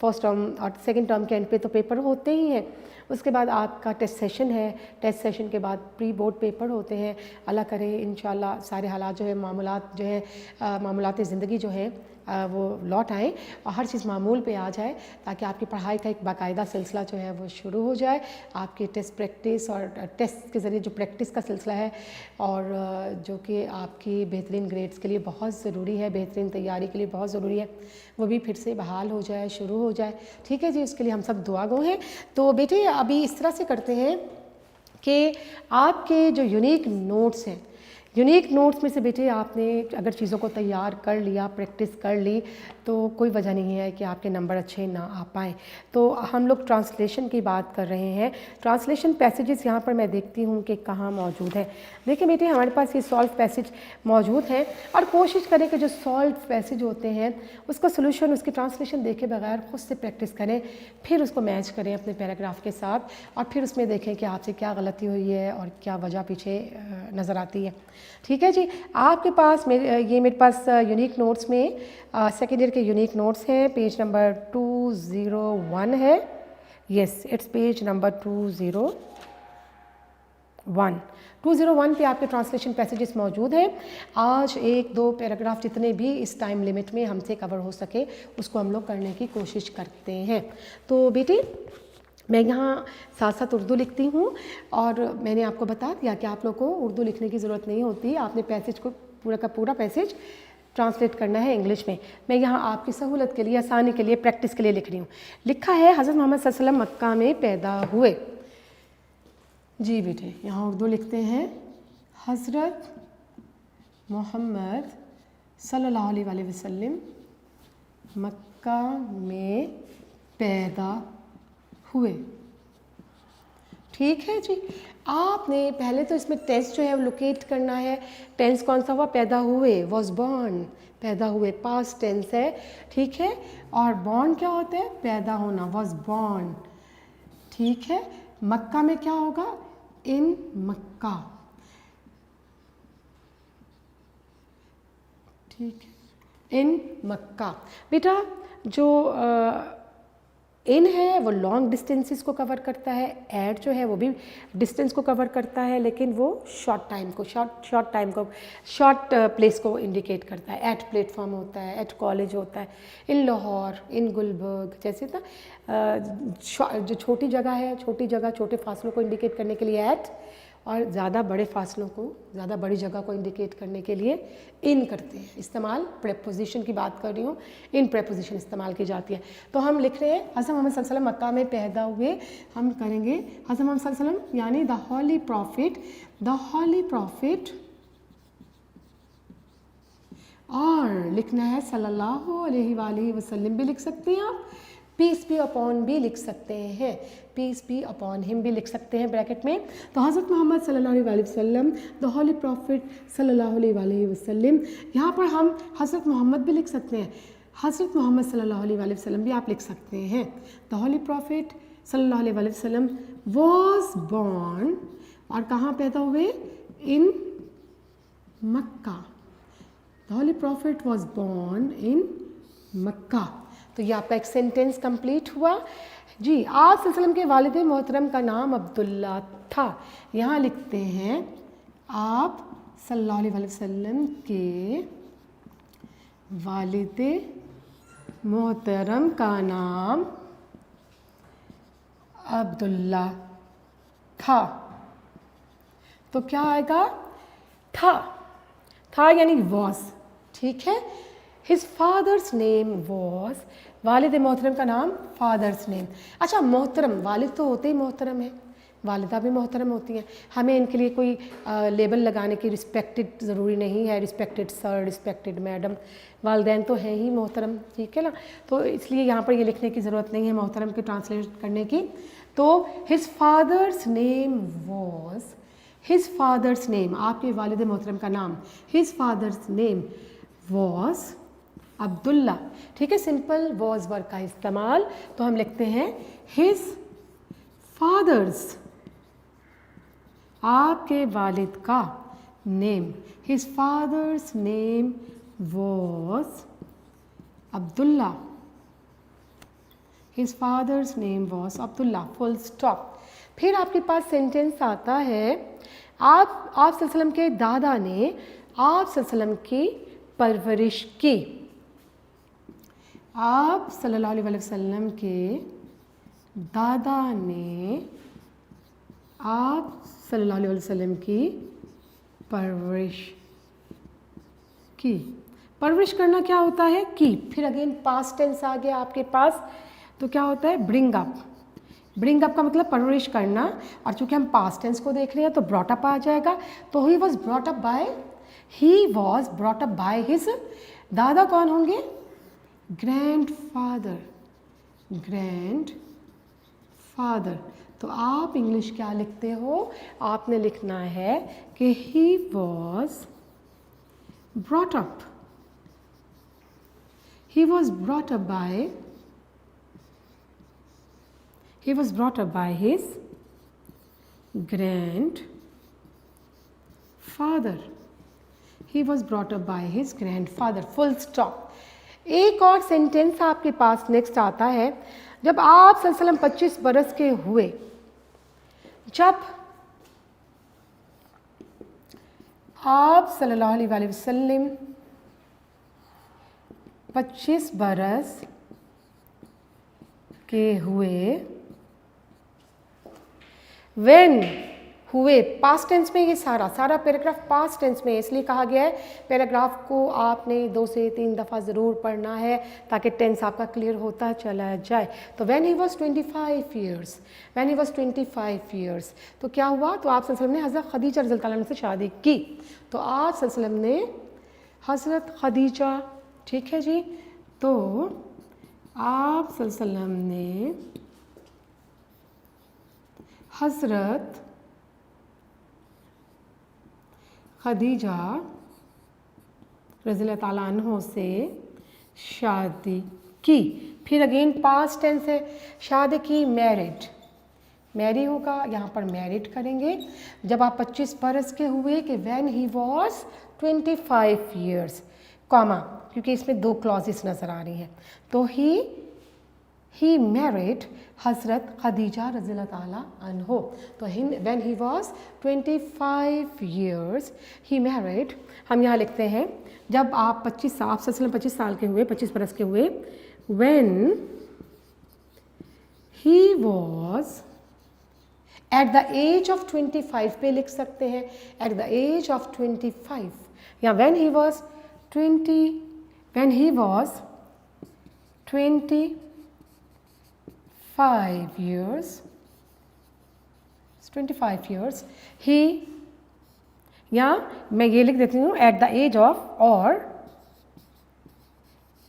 Speaker 1: फर्स्ट टर्म और सेकंड टर्म के एंड पे तो पेपर होते ही हैं। उसके बाद आपका टेस्ट सेशन है, टेस्ट सेशन के बाद प्री बोर्ड पेपर होते हैं। अल्लाह करे इंशाल्लाह सारे हालात जो है, मामूलात जो है, मामूलात ज़िंदगी जो है वो लौट आएँ और हर चीज़ मामूल पे आ जाए, ताकि आपकी पढ़ाई का एक बाकायदा सिलसिला जो है वो शुरू हो जाए। आपकी टेस्ट प्रैक्टिस और टेस्ट के ज़रिए जो प्रैक्टिस का सिलसिला है, और जो कि आपकी बेहतरीन ग्रेड्स के लिए बहुत ज़रूरी है, बेहतरीन तैयारी के लिए बहुत ज़रूरी है, वो भी फिर से बहाल हो जाए, शुरू हो जाए, ठीक है जी। उसके लिए हम सब दुआ गो हैं। तो बेटे अभी इस तरह से करते हैं कि आपके जो यूनिक नोट्स हैं, यूनिक नोट्स में से बेटे आपने अगर चीज़ों को तैयार कर लिया, प्रैक्टिस कर ली, तो कोई वजह नहीं है कि आपके नंबर अच्छे ना आ पाएँ। तो हम लोग ट्रांसलेशन की बात कर रहे हैं। ट्रांसलेशन पैसेजेस यहाँ पर मैं देखती हूँ कि कहाँ मौजूद है। देखिए बेटे हमारे पास ये सॉल्व पैसेज मौजूद हैं, और कोशिश करें कि जो सॉल्व पैसेज होते हैं उसका सोल्यूशन, उसकी ट्रांसलेशन देखे बगैर खुद से प्रैक्टिस करें, फिर उसको मैच करें अपने पैराग्राफ के साथ, और फिर उसमें देखें कि आपसे क्या गलती हुई है और क्या वजह पीछे नज़र आती है, ठीक है जी। आपके पास मेरे पास यूनिक नोट्स में सेकेंड ईयर के यूनिक नोट्स हैं, पेज नंबर 201 है, यस इट्स पेज नंबर 201 पे आपके ट्रांसलेशन पैसेजेस मौजूद हैं। आज 1-2 पैराग्राफ जितने भी इस टाइम लिमिट में हमसे कवर हो सके उसको हम लोग करने की कोशिश करते हैं। तो बेटी मैं यहाँ साथ साथ उर्दू लिखती हूँ, और मैंने आपको बता दिया कि आप लोग को उर्दू लिखने की ज़रूरत नहीं होती, आपने पैसेज को पूरा का पूरा पैसेज ट्रांसलेट करना है इंग्लिश में। मैं यहाँ आपकी सहूलत के लिए, आसानी के लिए, प्रैक्टिस के लिए लिख रही हूँ। लिखा है हज़रत मोहम्मद सल्लल्लाहु अलैहि वसल्लम मक्का में पैदा हुए। जी बेटे यहाँ उर्दू लिखते हैं, हज़रत मोहम्मद सल्लल्लाहु अलैहि वसल्लम मक्का में पैदा हुए, ठीक है जी। आपने पहले तो इसमें टेंस जो है वो लोकेट करना है। टेंस कौन सा हुआ, पैदा हुए, वॉज बॉर्न, पैदा हुए पास्ट टेंस है, ठीक है। और बॉर्न क्या होता है, पैदा होना, वॉज बॉर्न, ठीक है। मक्का में क्या होगा, इन मक्का, ठीक है, इन मक्का। बेटा जो इन है वो लॉन्ग डिस्टेंसेस को कवर करता है, एट जो है वो भी डिस्टेंस को कवर करता है, लेकिन वो शॉर्ट प्लेस को इंडिकेट करता है। एट प्लेटफॉर्म होता है, एट कॉलेज होता है, इन लाहौर, इन गुलबर्ग, जैसे ना जो छोटी जगह है, छोटे फासलों को इंडिकेट करने के लिए एट, और ज़्यादा बड़े फासलों को, ज़्यादा बड़ी जगह को इंडिकेट करने के लिए इन करते हैं इस्तेमाल। प्रेपोजिशन की बात कर रही हूँ, इन प्रेपोजिशन इस्तेमाल की जाती है। तो हम लिख रहे हैं हज़रत मोहम्मद सल्लल्लाहु अलैहि वसल्लम मक्का में पैदा हुए, हम करेंगे हज़रत मोहम्मद सल्लल्लाहु अलैहि वसल्लम यानी द होली प्रॉफिट, और लिखना है सल्लल्लाहु अलैहि वसल्लम भी लिख सकते हैं आप, पीस बी अपॉन भी लिख सकते हैं, पीस बी अपॉन हिम भी लिख सकते हैं ब्रैकेट में। तो हज़रत मोहम्मद सल्लल्लाहु अलैहि वसल्लम, द होली प्रॉफिट सल्लल्लाहु अलैहि वसल्लम, यहाँ पर हम हज़रत मोहम्मद भी लिख सकते हैं, हज़रत मोहम्मद सल्लल्लाहु अलैहि वसल्लम भी आप लिख सकते हैं। द होली प्रॉफिट सल्लल्लाहु अलैहि वसल्लम वॉज बॉर्न, और कहाँ पैदा हुए, in Mecca. The holy prophet was born in Mecca. तो ये आपका एक सेंटेंस कंप्लीट हुआ जी। आप सल्लल्लाहु अलैहि वसल्लम के वालिद मोहतरम का नाम अब्दुल्ला था। यहाँ लिखते हैं आप सल्लल्लाहु अलैहि वसल्लम के वालिद मोहतरम का नाम अब्दुल्ला था। तो क्या आएगा, था यानी वॉज, ठीक है। हिज फादर्स नेम वॉज, वालिद मोहतरम का नाम फादर्स नेम। अच्छा, मोहतरम, वालिद तो होते ही मोहतरम है, वालिदा भी मोहतरम होती हैं, हमें इनके लिए कोई लेबल लगाने की रिस्पेक्टेड ज़रूरी नहीं है, रिस्पेक्टेड सर, रिस्पेक्टेड मैडम, वालिदैन तो हैं ही मोहतरम, ठीक है ना। तो इसलिए यहाँ पर ये लिखने की ज़रूरत नहीं है मोहतरम की ट्रांसलेट करने की। तो his father's name was, his father's name, आपके वालिद मोहतरम का नाम, his father's name was Abdullah, ठीक है। सिंपल वॉज वर्ड का इस्तेमाल, तो हम लिखते हैं हिज फादर्स, आपके वालिद का name, his father's name was Abdullah, his father's name was Abdullah, full stop. फिर आपके पास सेंटेंस आता है, आप सल्लल्लाहु अलैहि वसल्लम के दादा ने आप सल्लल्लाहु अलैहि वसल्लम की परवरिश की। आप सल्लल्लाहु अलैहि वसल्लम के दादा ने आप सल्लल्लाहु अलैहि वसल्लम की परवरिश की। परवरिश करना क्या होता है, की। फिर अगेन पास्ट टेंस आ गया आपके पास, तो क्या होता है, ब्रिंग अप। ब्रिंग अप का मतलब परवरिश करना, और चूंकि हम पास्ट टेंस को देख रहे हैं तो ब्रॉट अप आ जाएगा। तो he was brought up by, he was brought up by his, दादा कौन होंगे, ग्रैंडफादर, ग्रैंडफादर। तो आप इंग्लिश क्या लिखते हो, आपने लिखना है कि he was brought up, he was brought up by, he was brought up by his grandfather, he was brought up by his grandfather, full stop। एक और सेंटेंस आपके पास नेक्स्ट आता है, जब आप सल्लल्लाहु अलैहि वसल्लम 25 बरस के हुए, जब आप सल्लल्लाहु अलैहि वसल्लम 25 बरस के हुए, When हुए, पास्ट टेंस में, ये सारा पैराग्राफ पास्ट टेंस में, इसलिए कहा गया है पैराग्राफ को आपने 2 से 3 दफ़ा ज़रूर पढ़ना है ताकि टेंस आपका क्लियर होता चला जाए। तो when he was 25 years, when he was 25 years, तो क्या हुआ, तो आप सल्लल्लाहु अलैहि वसल्लम ने हज़रत खदीजा रज़ियल्लाहु अन्हा से शादी की। तो आप सल्लल्लाहु अलैहि वसल्लम ने हज़रत खदीजा, ठीक है जी, तो आप सल्लल्लाहु अलैहि वसल्लम ने हज़रत खदीजा रज़ियल्लाहु ताला अन्हा से शादी की। फिर अगेन पास्ट टेंस है, शादी की, मैरिड, मैरी होगा, यहाँ पर मैरिड करेंगे। जब आप 25 बरस के हुए, कि when he was 25 years, comma, क्योंकि इसमें 2 क्लॉजेस नज़र आ रही हैं। तो ही मैरिड हज़रत खदीजा रज़ियल्लाहु ताला अन्हा। तो when he was 25 years he married, हम यहाँ लिखते हैं जब आप 25 साल के हुए, 25 बरस के हुए, when he was at the age of 25 पे लिख सकते हैं, एट द एज ऑफ 25 या when he was 25 years, 25 years he, या मैं ये लिख देती हूँ एट द एज ऑफ, और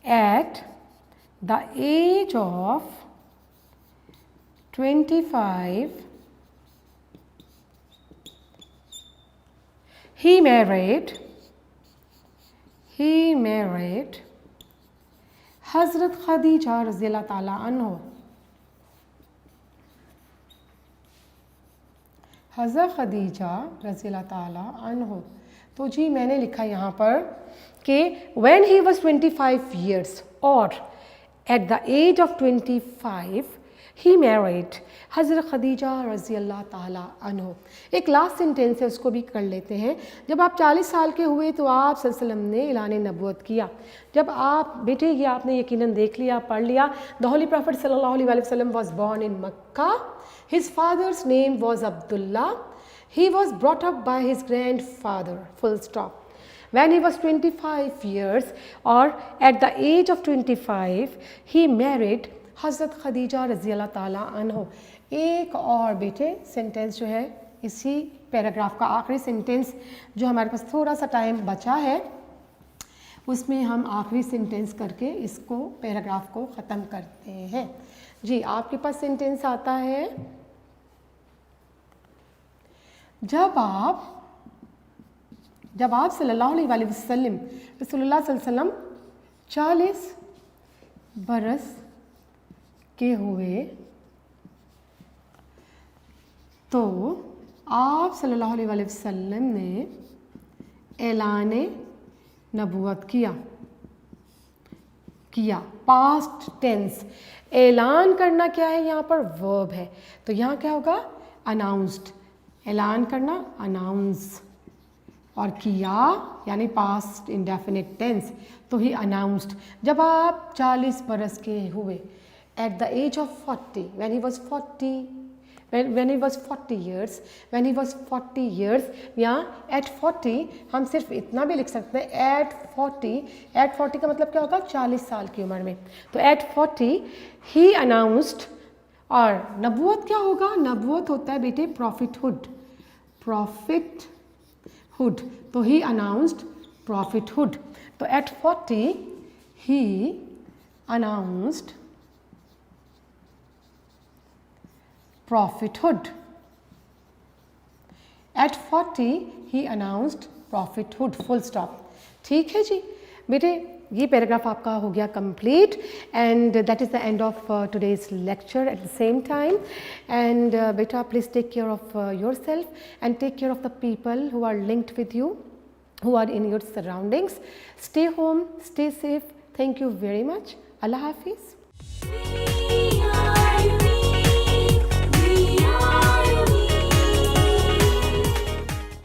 Speaker 1: at the age of 25 he married हज़रत खदीजा रज़ी अल्लाह ताला अन्हो, हज़रत खदीजा रज़ी अल्लाह ताला अन्हो। तो जी मैंने लिखा यहाँ पर कि when he was 25 years और at the age of 25 he married हज़रत खदीजा रज़ी अल्लाह ताला अन्हो। एक लास्ट सेंटेंस है, उसको भी कर लेते हैं। जब आप 40 साल के हुए तो आप सल्लल्लाहु अलैहि वसल्लम ने ऐलान नबूवत किया। जब आप बेटे ये आपने यकीनन देख लिया, पढ़ लिया, द होली प्रॉफिट सल्लल्लाहु अलैहि वसल्लम was born in Mecca, his father's name was Abdullah, he was brought up by his grandfather, full stop. When he was 25 years or at the age of 25 he married हज़रत खदीजा रज़ी अल्लाह ताला अन्हो। एक और बेटे sentence जो है इसी पैराग्राफ का आखिरी सेंटेंस, जो हमारे पास थोड़ा सा टाइम बचा है उसमें हम आखिरी सेंटेंस करके इसको पैराग्राफ को ख़त्म करते हैं। जी आपके पास सेंटेंस आता है, जब आप सल्लल्लाहु अलैहि वसल्लम रसूलुल्लाह सल्लल्लाहु अलैहि वसल्लम 40 बरस के हुए तो आप सल्लल्लाहु अलैहि वसल्लम ने ऐलान नबूवत किया। पास्ट टेंस, ऐलान करना क्या है यहाँ पर, वर्ब है, तो यहाँ क्या होगा, अनाउंस्ड। ऐलान करना अनाउंस, और किया यानी पास्ट इंडेफिनिट टेंस, तो ही अनाउंस्ड। जब आप 40 बरस के हुए, at the age of 40, when he was 40 years या at 40, हम सिर्फ इतना भी लिख सकते हैं at 40 का मतलब क्या होगा, 40 साल की उम्र में। तो at 40 he announced, और नबूवत क्या होगा, नबूवत होता है बेटे प्रॉफिटहुड, तो he announced prophethood। तो at 40 he announced prophethood। At 40 he announced prophethood, full stop। ठीक है जी बेटे, ये पैराग्राफ आपका हो गया complete, and that is the end of today's lecture at the same time. And बेटा please take care of yourself and take care of the people who are linked with you, who are in your surroundings. Stay home, stay safe. Thank you very much. Allah Hafiz.